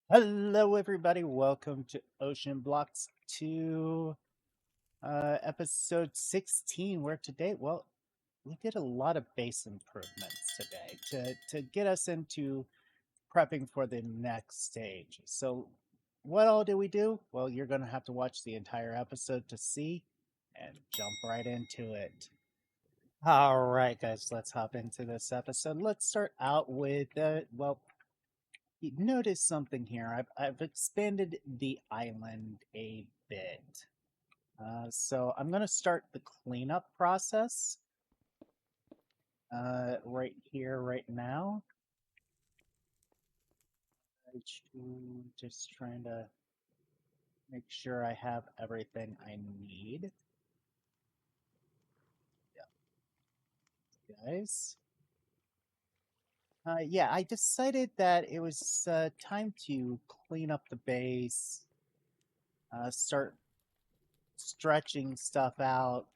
Hello, everybody. Welcome to OceanBlock's 2 episode 16. Where today, well, we did a lot of base improvements today to get us into prepping for the next stage. So, what all did we do? Well, you're going to have to watch the entire episode to see and jump right into it. All right, guys, let's hop into this episode. Let's start out with, you notice something here. I've expanded the island a bit. So I'm going to start the cleanup process right here, right now. Just trying to make sure I have everything I need. Yeah, guys. Yeah, I decided that it was time to clean up the base, start stretching stuff out,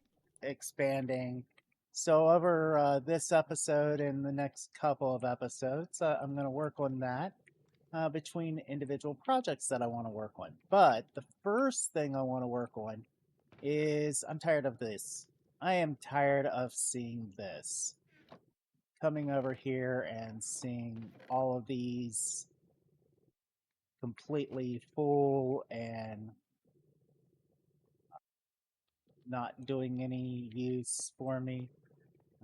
expanding. So over this episode and the next couple of episodes, I'm going to work on that between individual projects that I want to work on. But the first thing I want to work on is I'm tired of this. I am tired of seeing this. Coming over here and seeing all of these completely full and not doing any use for me.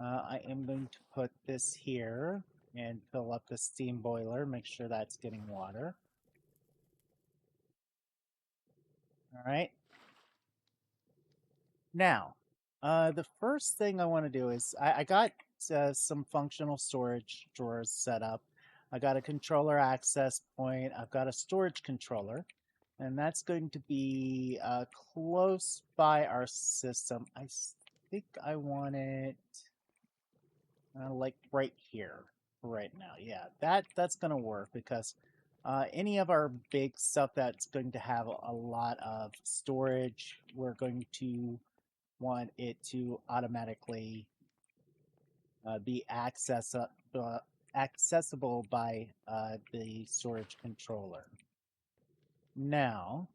I am going to put this here and fill up the steam boiler, make sure that's getting water. All right. Now, the first thing I want to do is I got some functional storage drawers set up. I got a controller access point. I've got a storage controller, and that's going to be close by our system. I think I want it like right here right now. Yeah, that's going to work because any of our big stuff that's going to have a lot of storage, we're going to want it to automatically be accessible by the storage controller. Now,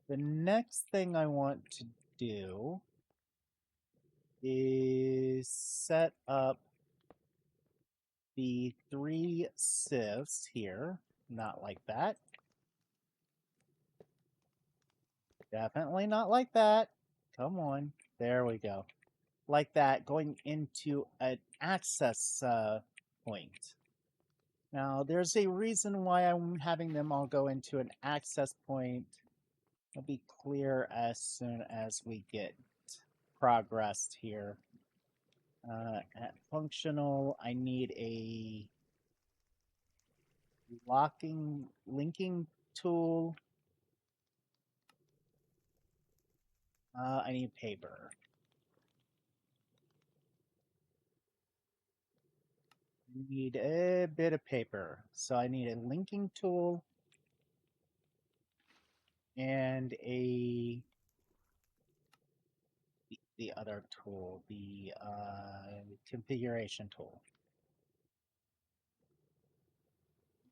the next thing I want to do is set up the 3 sieves here, not like that. Definitely not like that. Come on. There we go. Like that, going into an access point. Now, there's a reason why I'm having them all go into an access point. It'll be clear as soon as we get progressed here. At functional, I need a linking tool. I need paper. I need a bit of paper. So I need a linking tool and the other tool, the configuration tool.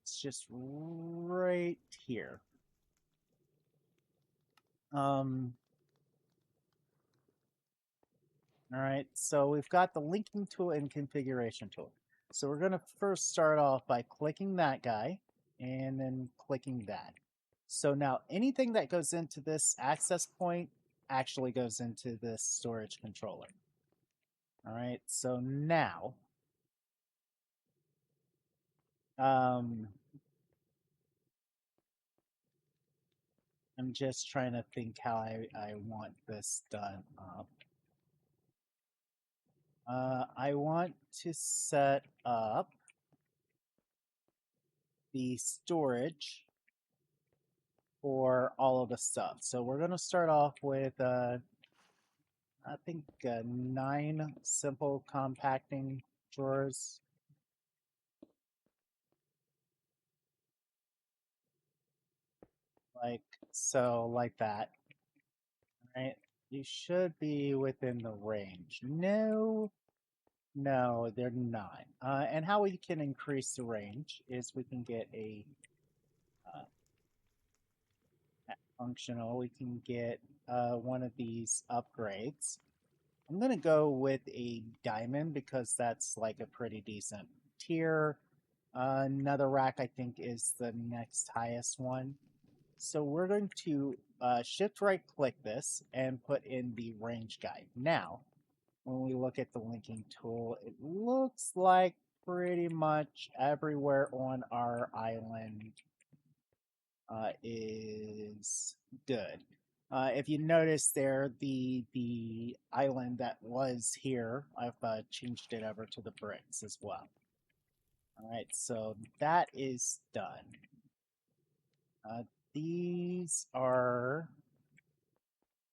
It's just right here. All right, so we've got the linking tool and configuration tool. So we're going to first start off by clicking that guy and then clicking that. So now anything that goes into this access point actually goes into this storage controller. All right, so now I'm just trying to think how I want this done up. I want to set up the storage for all of the stuff. So we're going to start off with, I think, 9 simple compacting drawers. Like so, like that. All right, you should be within the range. No, No, they're not. And how we can increase the range is we can get a uh, functional. We can get one of these upgrades. I'm going to go with a diamond because that's like a pretty decent tier. Another rack, I think, is the next highest one. So we're going to shift right click this and put in the range guide. Now, when we look at the linking tool, it looks like pretty much everywhere on our island is good. If you notice there, the island that was here, I've changed it over to the bricks as well. All right, so that is done. These are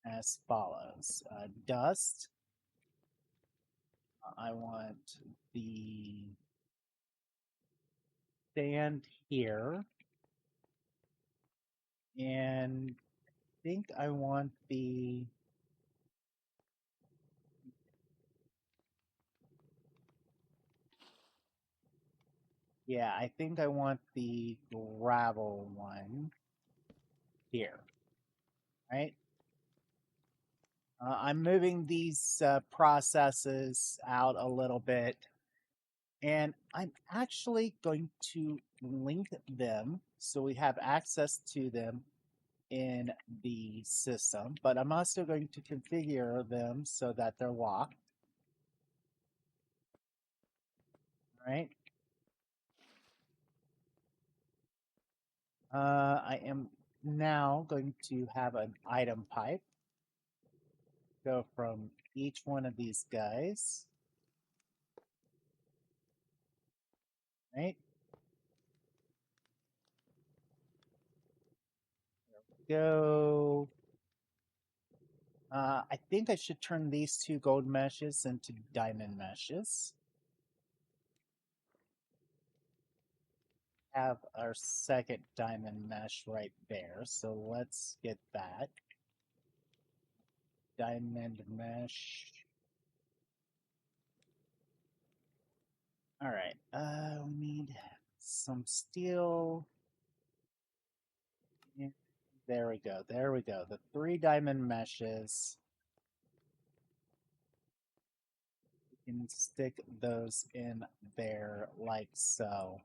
as follows. Dust. I want the sand here. And I think I want the I think I want the gravel one here, right? I'm moving these processes out a little bit, and I'm actually going to link them so we have access to them in the system, but I'm also going to configure them so that they're locked, right? I am now going to have an item pipe go from each one of these guys, right? There we go. I think I should turn these two gold meshes into diamond meshes. Have our second diamond mesh right there, so let's get that. Diamond mesh. All right, we need some steel. There we go, there we go. The 3 diamond meshes. We can stick those in there like so.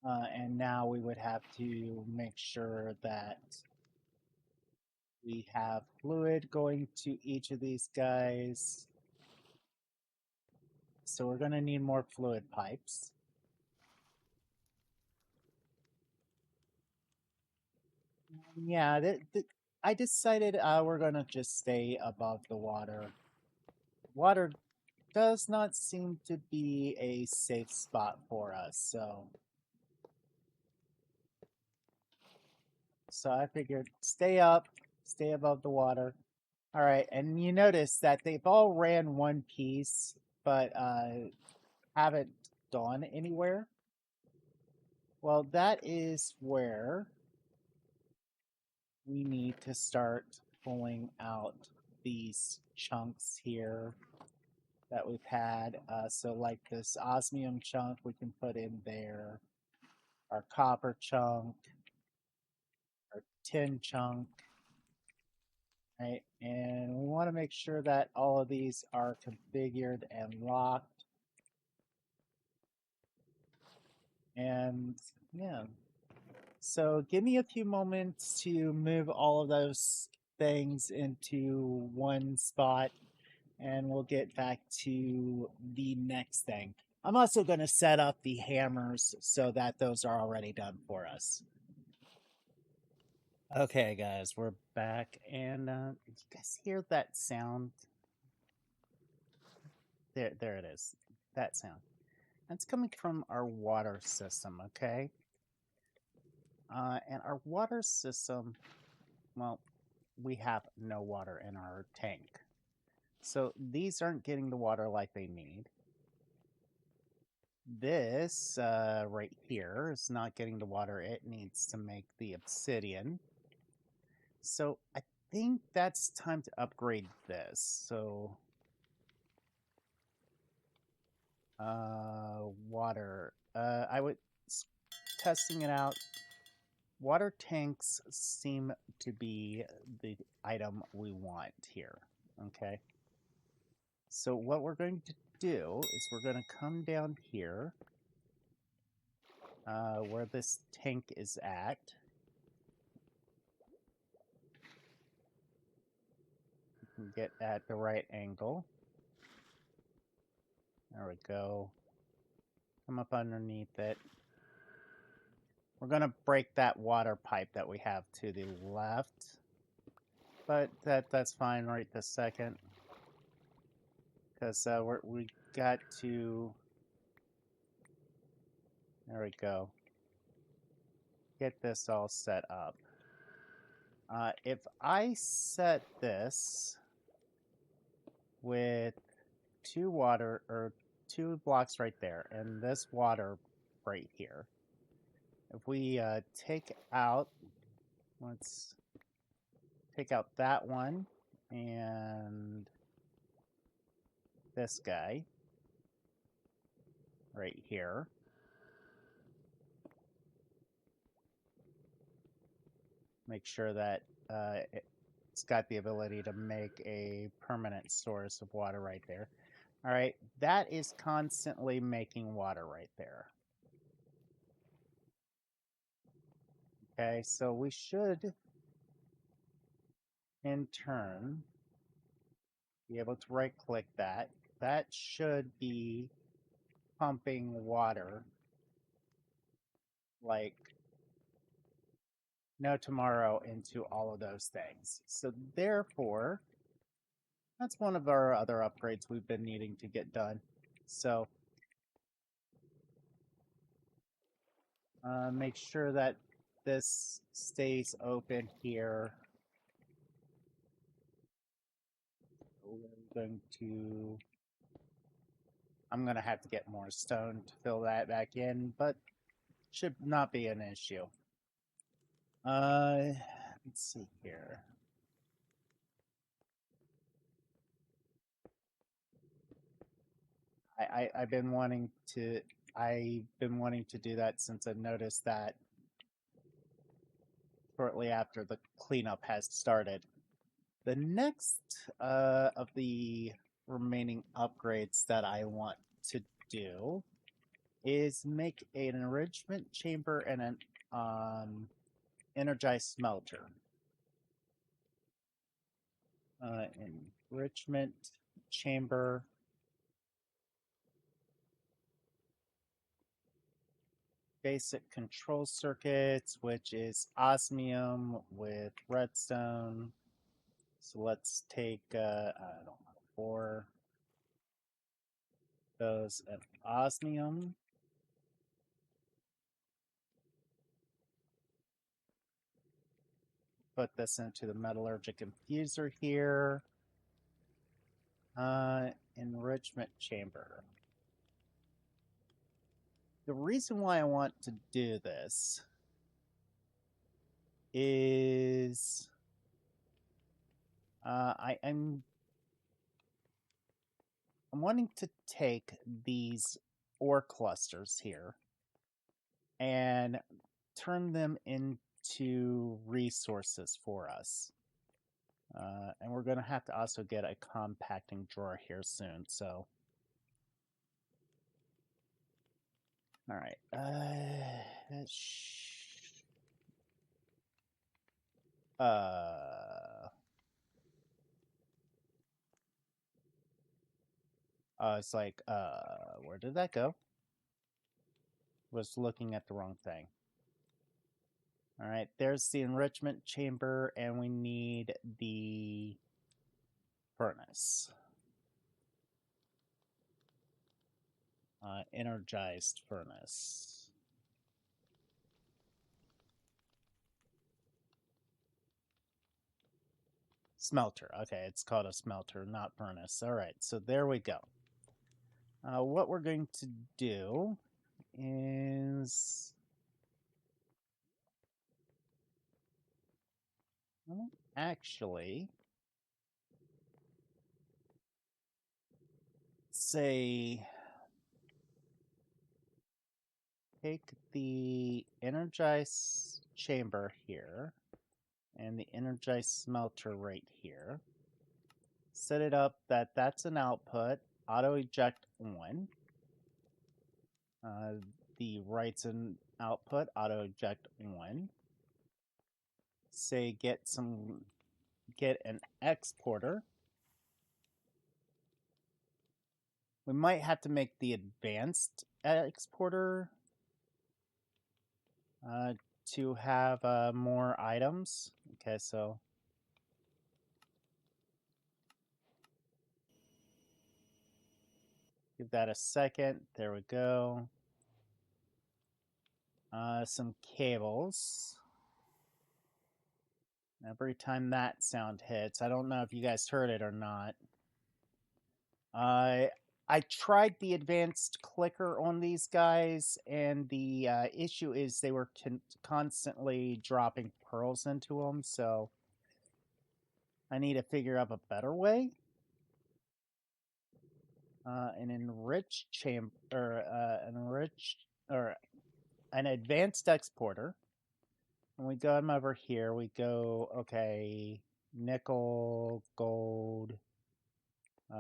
And now we would have to make sure that we have fluid going to each of these guys. So we're going to need more fluid pipes. Yeah, I decided we're going to just stay above the water. Water does not seem to be a safe spot for us, so I figured stay up, stay above the water. All right, and you notice that they've all ran one piece, but haven't gone anywhere. Well, that is where we need to start pulling out these chunks here that we've had. So like this osmium chunk we can put in there, our copper chunk, our tin chunk, right? And we want to make sure that all of these are configured and locked. And yeah, so give me a few moments to move all of those things into one spot, and we'll get back to the next thing. I'm also going to set up the hammers so that those are already done for us. Okay, guys, we're back, and you guys hear that sound? There it is. That sound. That's coming from our water system, okay? And our water system, well, we have no water in our tank. So these aren't getting the water like they need. This right here is not getting the water it needs to make the obsidian. So I think that's time to upgrade this. So Water. Testing it out. Water tanks seem to be the item we want here. Okay. So what we're going to do is we're going to come down here where this tank is at. Get at the right angle. There we go. Come up underneath it. We're going to break that water pipe that we have to the left. But that's fine right this second. Because we got to... There we go. Get this all set up. If I set this with two blocks right there, and this water right here. If we take out, let's take out that one and this guy right here. Make sure that it's got the ability to make a permanent source of water right there. All right, that is constantly making water right there. Okay, so we should, in turn, be able to right-click that. That should be pumping water like no tomorrow into all of those things. So therefore, that's one of our other upgrades we've been needing to get done. So make sure that this stays open here. I'm going to have to get more stone to fill that back in, but should not be an issue. Let's see here. I've been wanting to do that since I noticed that shortly after the cleanup has started. The next of the remaining upgrades that I want to do is make an enrichment chamber and an energized smelter. Enrichment chamber. Basic control circuits, which is osmium with redstone. So let's take, I don't know, 4 those of osmium. Put this into the metallurgic infuser here. Enrichment chamber. The reason why I want to do this is I'm wanting to take these ore clusters here and turn them into resources for us. And we're going to have to also get a compacting drawer here soon, so. All right. It's like, where did that go? Was looking at the wrong thing. All right, there's the enrichment chamber, and we need the furnace. Energized furnace. Smelter. Okay, it's called a smelter, not furnace. All right, so there we go. What we're going to do is... Well, actually, say take the energized chamber here and the energized smelter right here. Set it up that that's an output, auto eject on. The right's an output, auto eject on. Say get an exporter. We might have to make the advanced exporter to have more items. Okay, so give that a second. There we go. Some cables. Every time that sound hits, I don't know if you guys heard it or not. I tried the advanced clicker on these guys, and the issue is they were constantly dropping pearls into them, so I need to figure out a better way. An enriched chamber, or an advanced exporter. When we go over here, we go, okay, nickel, gold.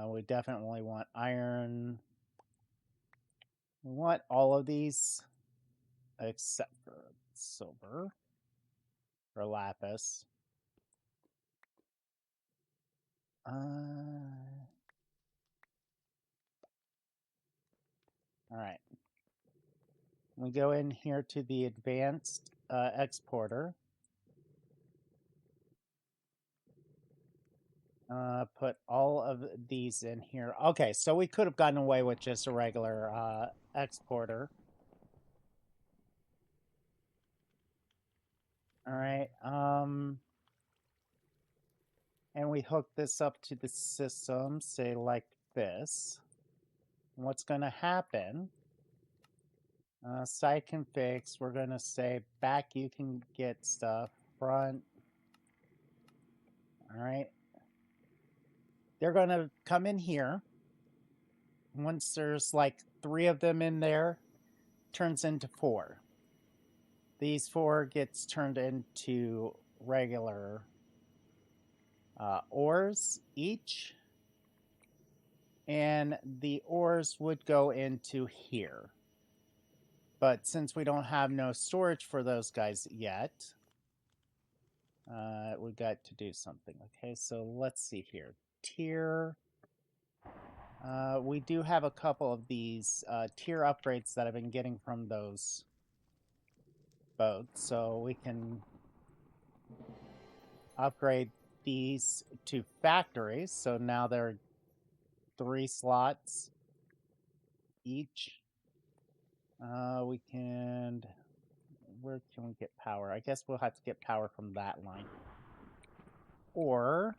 We definitely want iron. We want all of these except for silver or lapis. All right. We go in here to the advanced exporter. Put all of these in here. Okay, so we could have gotten away with just a regular exporter. All right. And we hook this up to the system, say like this. What's going to happen? Side configs, we're going to say back you can get stuff, front. All right. They're going to come in here. Once there's like 3 of them in there, turns into 4. These 4 gets turned into regular ores each. And the ores would go into here. But since we don't have no storage for those guys yet, we got to do something. Okay, so let's see here. Tier. We do have a couple of these tier upgrades that I've been getting from those boats. So we can upgrade these to factories. So now they're 3 slots each. We can... Where can we get power? I guess we'll have to get power from that line. Or...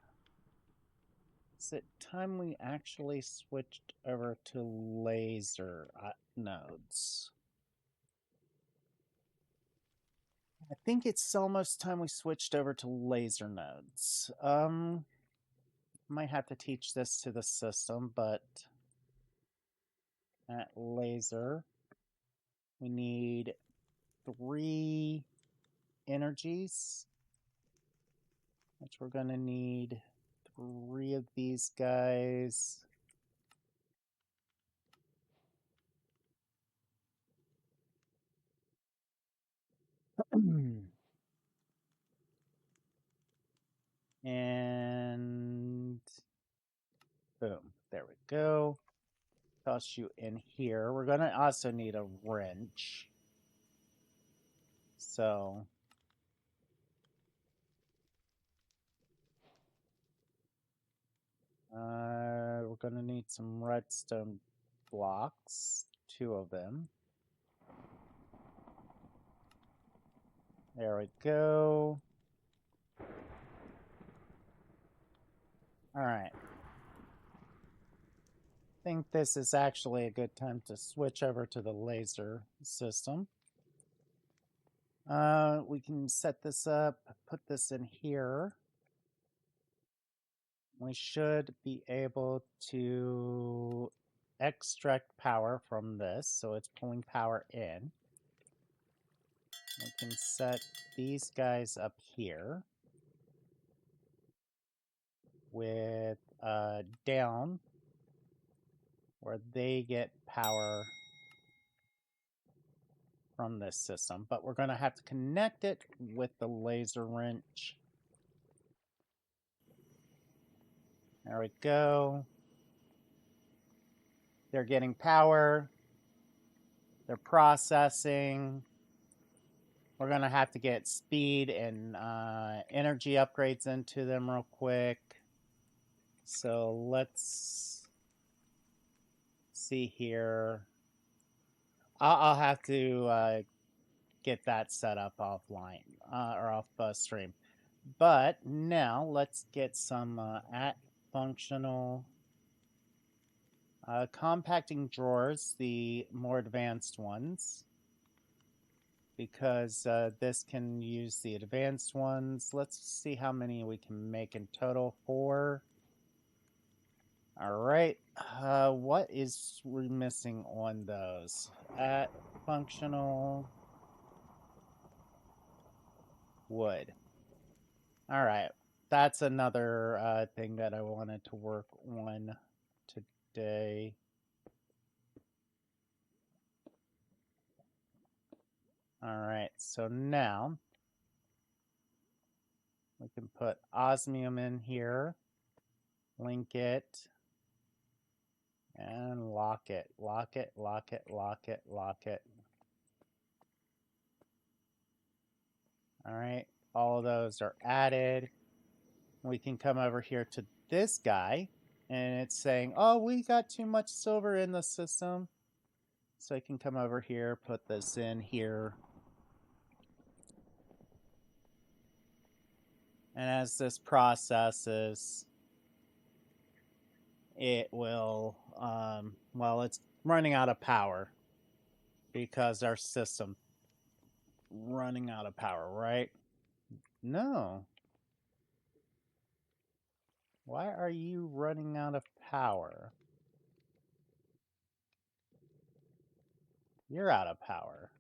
is it time we actually switched over to laser nodes? I think it's almost time we switched over to laser nodes. Might have to teach this to the system, but at laser, we need 3 energies, which we're going to need 3 of these guys. And boom, there we go. Toss you in here. We're going to also need a wrench. So we're going to need some redstone blocks, 2 of them. There we go. All right. I think this is actually a good time to switch over to the laser system. We can set this up, put this in here. We should be able to extract power from this, so it's pulling power in. We can set these guys up here with down where they get power from this system, but we're going to have to connect it with the laser wrench. There we go. They're getting power. They're processing. We're going to have to get speed and energy upgrades into them real quick. So let's see here. I'll have to get that set up offline or off stream. But now let's get some at functional compacting drawers, the more advanced ones, because this can use the advanced ones. Let's see how many we can make in total. 4. All right. What is we missing on those? At functional wood. All right. That's another thing that I wanted to work on today. All right. So now we can put osmium in here, link it, and lock it, lock it, lock it, lock it, lock it. All right, all of those are added. We can come over here to this guy, and it's saying, oh, we got too much silver in the system. So I can come over here, put this in here. And as this processes, it will, well, it's running out of power because our system running out of power, right? No. Why are you running out of power? You're out of power.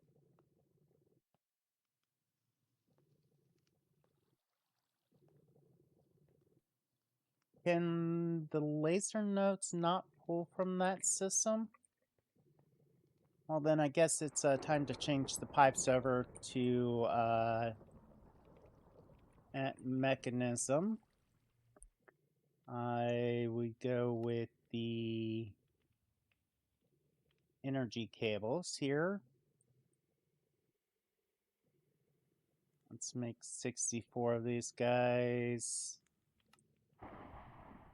Can the laser notes not pull from that system? Well, then I guess it's time to change the pipes over to mechanism. We go with the energy cables here. Let's make 64 of these guys.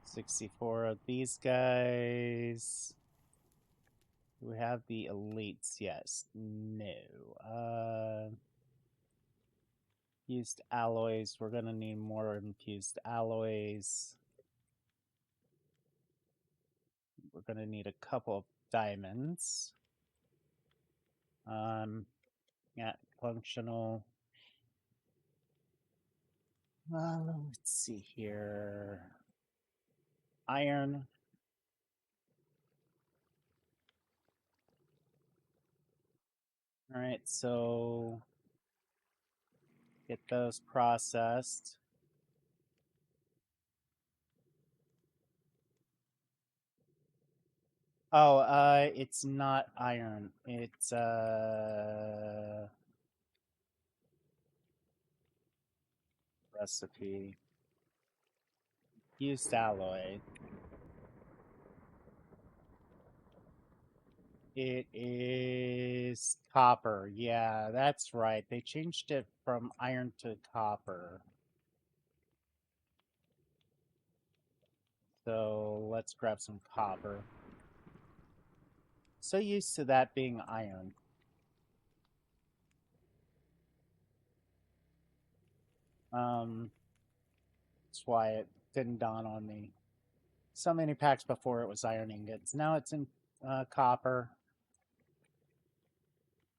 64 of these guys. Do we have the elites? Yes. No. Infused alloys. We're going to need more infused alloys. We're going to need a couple of diamonds. Yeah, functional. Let's see here. Iron. All right, so get those processed. Oh, it's not iron. It's recipe. Used alloy. It is copper. Yeah, that's right. They changed it from iron to copper. So let's grab some copper. So used to that being iron. That's why it didn't dawn on me. So many packs before it was iron ingots. Now it's in copper.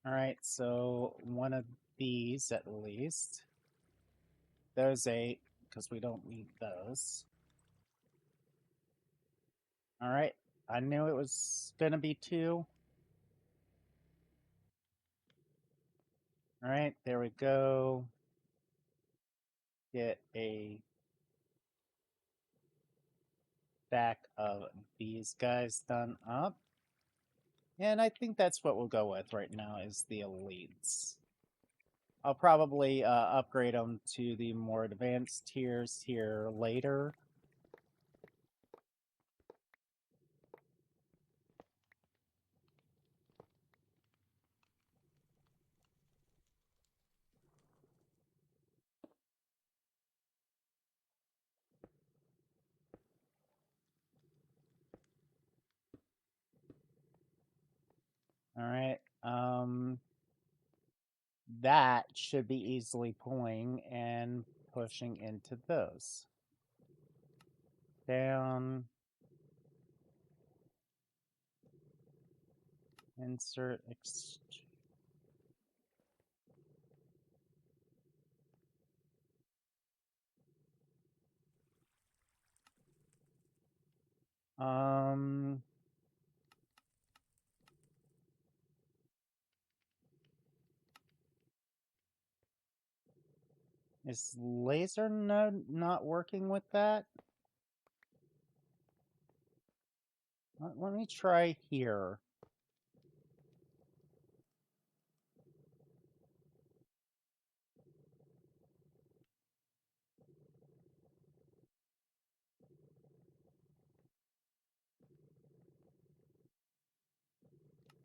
All right, so one of these at least. Those 8, because we don't need those. All right, I knew it was gonna be 2. All right, there we go. Get a stack of these guys done up. And I think that's what we'll go with right now is the elites. I'll probably upgrade them to the more advanced tiers here later. All right. That should be easily pulling and pushing into those. Down. Insert. Is laser node not working with that? Let me try here.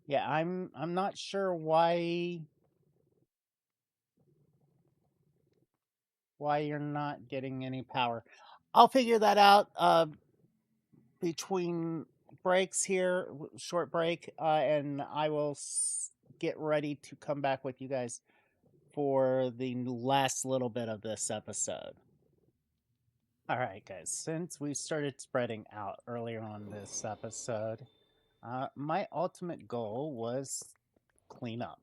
Yeah, I'm not sure why you're not getting any power. I'll figure that out between breaks here, short break, and I will get ready to come back with you guys for the last little bit of this episode. All right, guys, since we started spreading out earlier on this episode, my ultimate goal was clean up.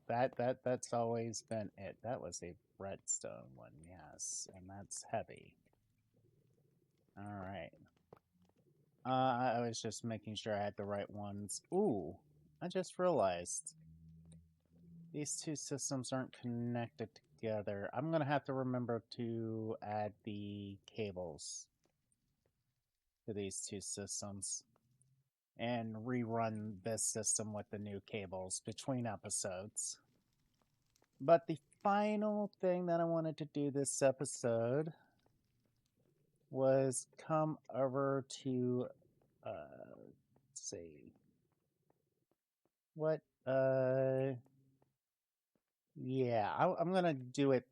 That's always been it. That was a redstone one, yes, and that's heavy. All right. I was just making sure I had the right ones. Ooh, I just realized these two systems aren't connected together. I'm gonna have to remember to add the cables to these two systems and rerun this system with the new cables between episodes. But the final thing that I wanted to do this episode was come over to, let's see, what, yeah, I'm gonna do it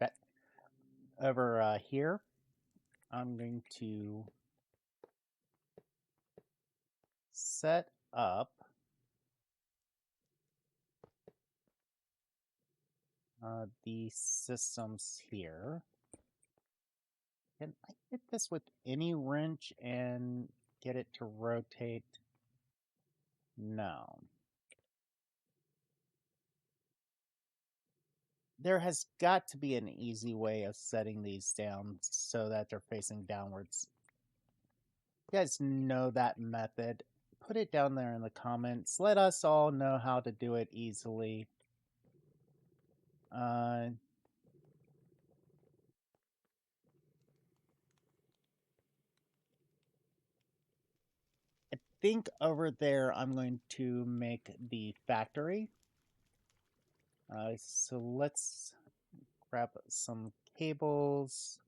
over here. I'm going to set up the systems here. Can I hit this with any wrench and get it to rotate? No. There has got to be an easy way of setting these down so that they're facing downwards. You guys know that method. Put it down there in the comments. Let us all know how to do it easily. I think over there I'm going to make the factory. So let's grab some cables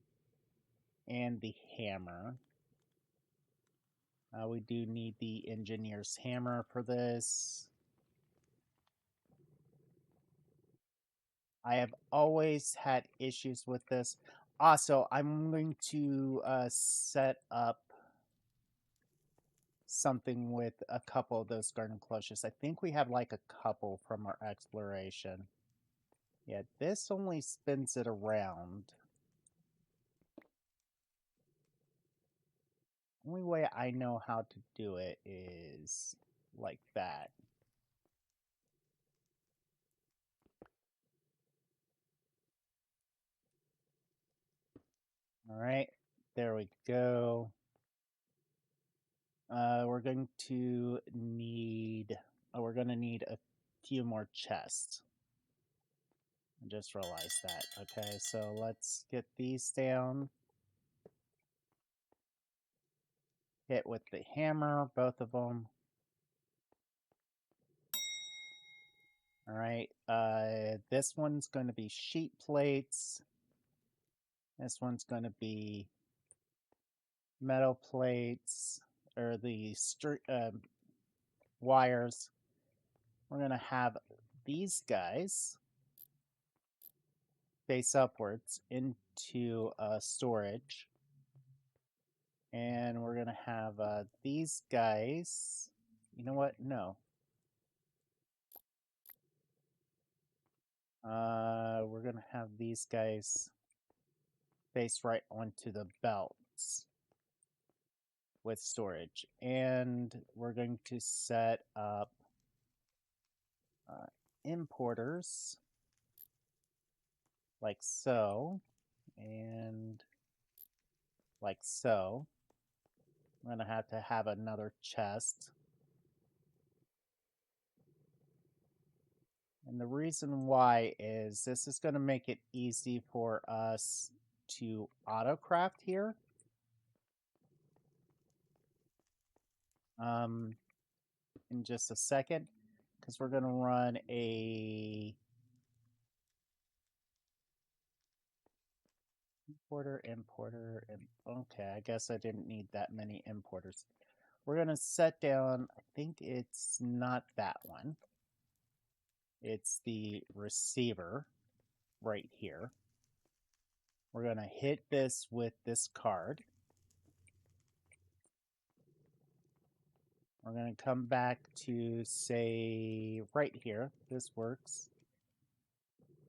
and the hammer. We do need the engineer's hammer for this. I have always had issues with this. Also, I'm going to set up something with a couple of those garden cloches. I think we have like a couple from our exploration. Yeah, this only spins it around. Only way I know how to do it is like that. All right, there we go. We're going to need, we're going to need a few more chests. I just realized that. Okay, so let's get these down. Hit with the hammer, both of them. All right, this one's going to be sheet plates. This one's going to be metal plates, or the wires. We're going to have these guys face upwards into storage. And we're going to have these guys. You know what? No. We're going to have these guys face right onto the belts with storage. And we're going to set up importers like so, and like so. I'm going to have another chest. And the reason why is this is going to make it easy for us to autocraft here. In just a second, because we're going to run a importer, and okay, I guess I didn't need that many importers. We're going to set down, I think it's not that one. It's the receiver right here. We're going to hit this with this card. We're going to come back to, say, right here. This works.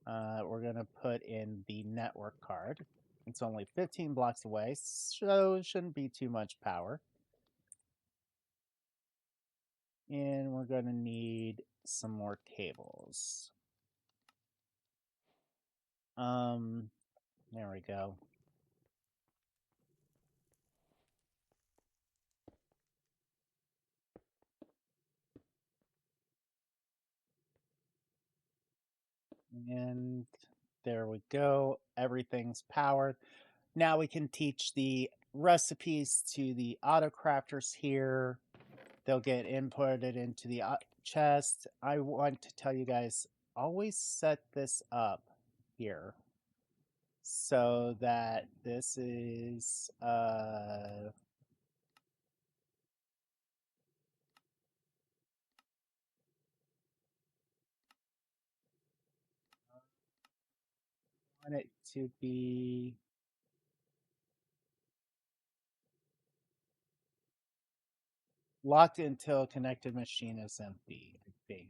We're going to put in the network card. It's only 15 blocks away, so it shouldn't be too much power. And we're going to need some more cables. There we go. And there we go. Everything's powered. Now we can teach the recipes to the autocrafters here. They'll get inputted into the chest. I want to tell you guys, always set this up here so that this is want it to be locked until connected machine is empty, I think.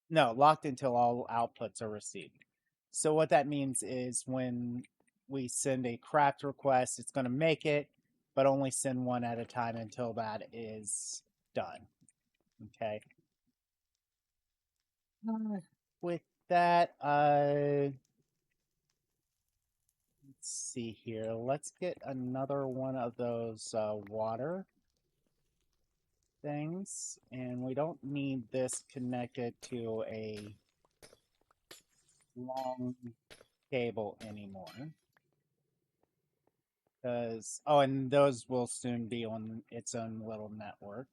No, locked until all outputs are received. So what that means is when we send a craft request, it's going to make it, but only send one at a time until that is done. Okay. With that, let's see here. Let's get another one of those water things, and we don't need this connected to a long cable anymore. Because, oh, and those will soon be on its own little network.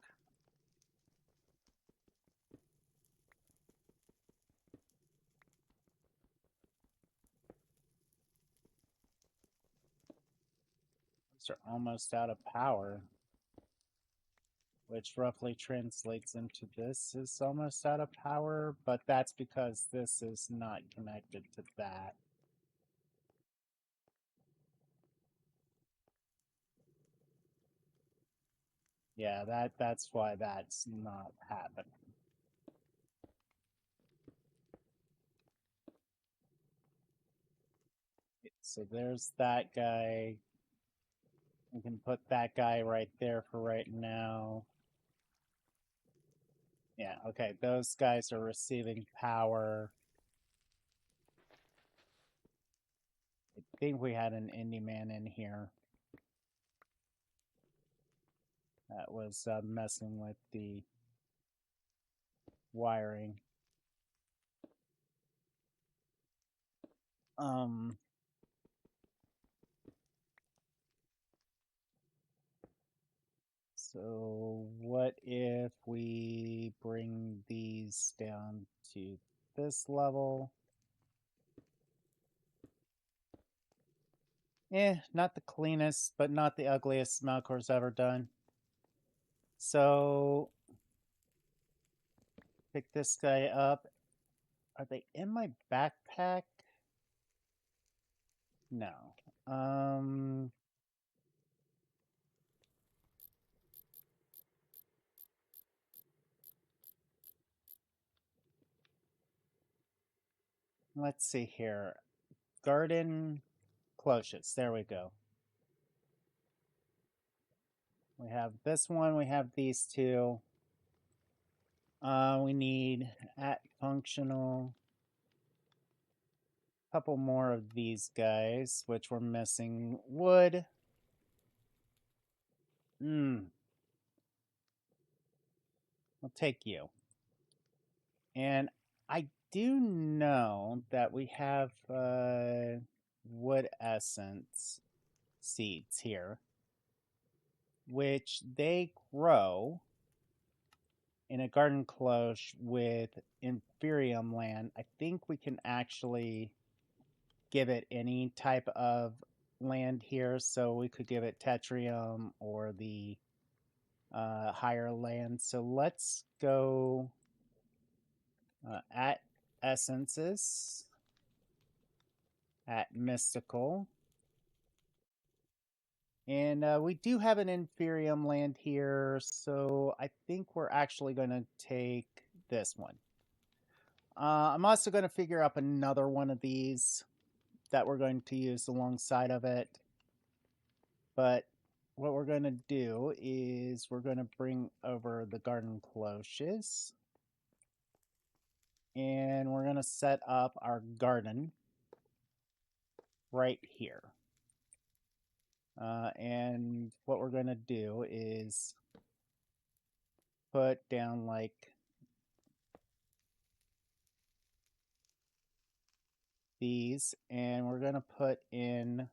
Those are almost out of power, which roughly translates into this is almost out of power, but that's because this is not connected to that. Yeah, that's why that's not happening. So there's that guy. We can put that guy right there for right now. Yeah, okay, those guys are receiving power. I think we had an indie man in here that was messing with the wiring. Um, so what if we bring these down to this level? Not the cleanest, but not the ugliest Melkor's ever done. So, pick this guy up. Are they in my backpack? No. Let's see here. Garden cloches. There we go. We have this one. We have these two. We need at functional. A couple more of these guys, which we're missing. Wood. I'll take you. And I do know that we have wood essence seeds here, which they grow in a garden cloche with inferium land. I think we can actually give it any type of land here, so we could give it tetrium or the higher land. So let's go at essences, at mystical. And we do have an inferium land here, so I think we're actually going to take this one. I'm also going to figure up another one of these that we're going to use alongside of it. But what we're going to do is we're going to bring over the garden cloches. And we're going to set up our garden right here. And what we're going to do is put down like these, and we're going to put in,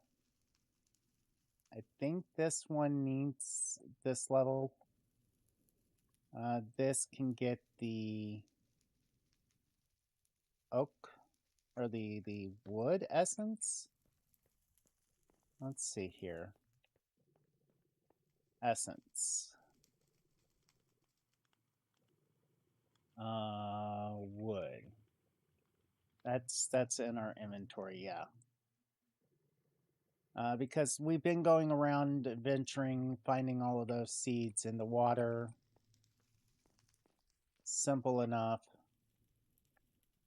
I think this one needs this level. This can get the oak or the wood essence. Let's see here. Essence. Wood. That's in our inventory, yeah. Because we've been going around adventuring, finding all of those seeds in the water. Simple enough.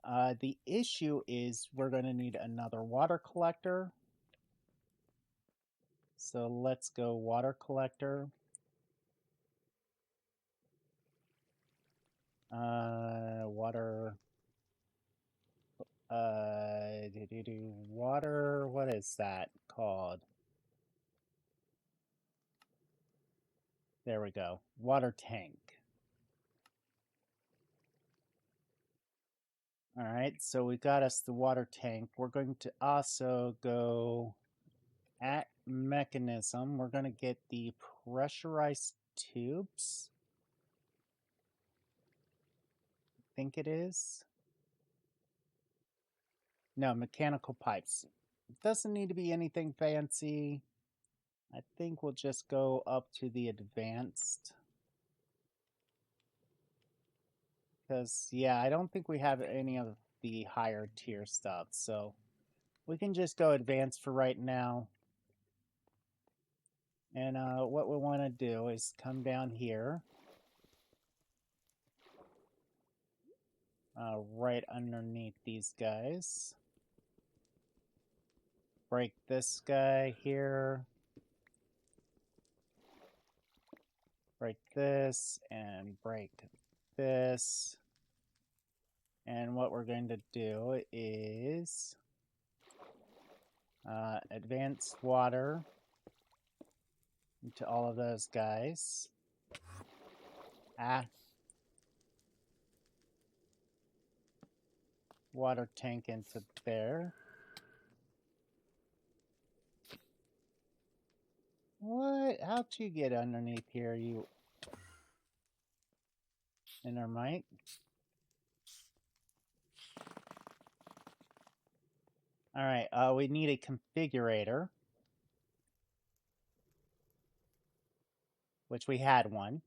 The issue is we're going to need another water collector. So let's go water collector. Water. Water. What is that called? There we go. Water tank. All right, so we got us the water tank. We're going to also go at mechanism. We're going to get the pressurized tubes. I think it is. No, mechanical pipes. It doesn't need to be anything fancy. I think we'll just go up to the advanced. Because, yeah, I don't think we have any of the higher tier stuff. So we can just go advanced for right now. And what we want to do is come down here. Right underneath these guys. Break this guy here. Break this and break this. And what we're going to do is advance water into all of those guys. Water tank into there. What? How'd you get underneath here, you Innermite? Alright, we need a configurator. Which we had one.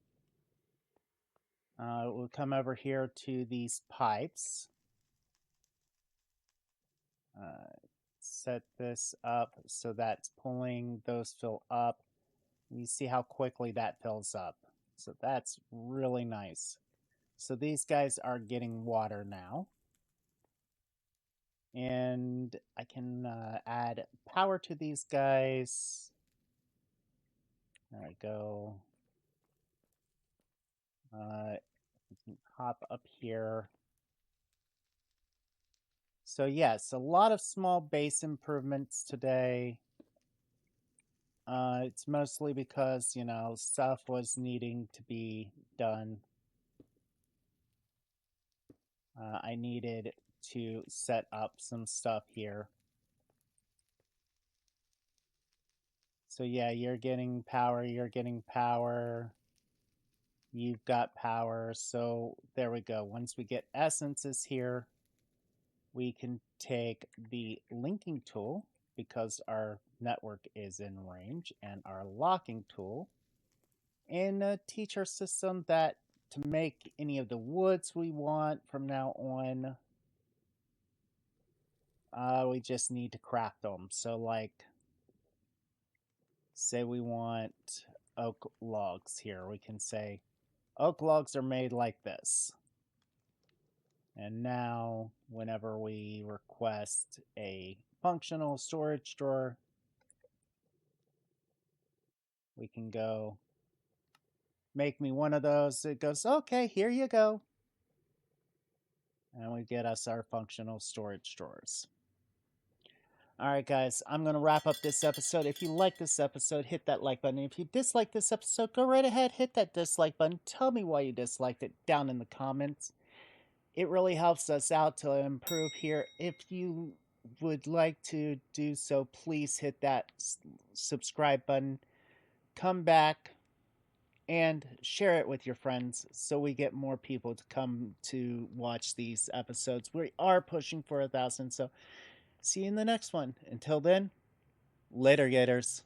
We'll come over here to these pipes. Set this up so that's pulling those fill up. You see how quickly that fills up. So that's really nice. So these guys are getting water now. And I can add power to these guys. There we go. We can hop up here. So yes, a lot of small base improvements today. It's mostly because, you know, stuff was needing to be done. I needed to set up some stuff here. So yeah, you're getting power, you've got power. So there we go. Once we get essences here, we can take the linking tool, because our network is in range, and our locking tool, and teach our system that to make any of the woods we want from now on, we just need to craft them. So like, say we want oak logs here, we can say oak logs are made like this. And now whenever we request a functional storage drawer, we can go make me one of those. It goes, okay, here you go. And we get us our functional storage drawers. All right, guys, I'm going to wrap up this episode. If you like this episode, hit that like button. If you dislike this episode, go right ahead, hit that dislike button. Tell me why you disliked it down in the comments. It really helps us out to improve here. If you would like to do so, please hit that subscribe button. Come back and share it with your friends so we get more people to come to watch these episodes. We are pushing for 1,000, so see you in the next one. Until then, later, Gators.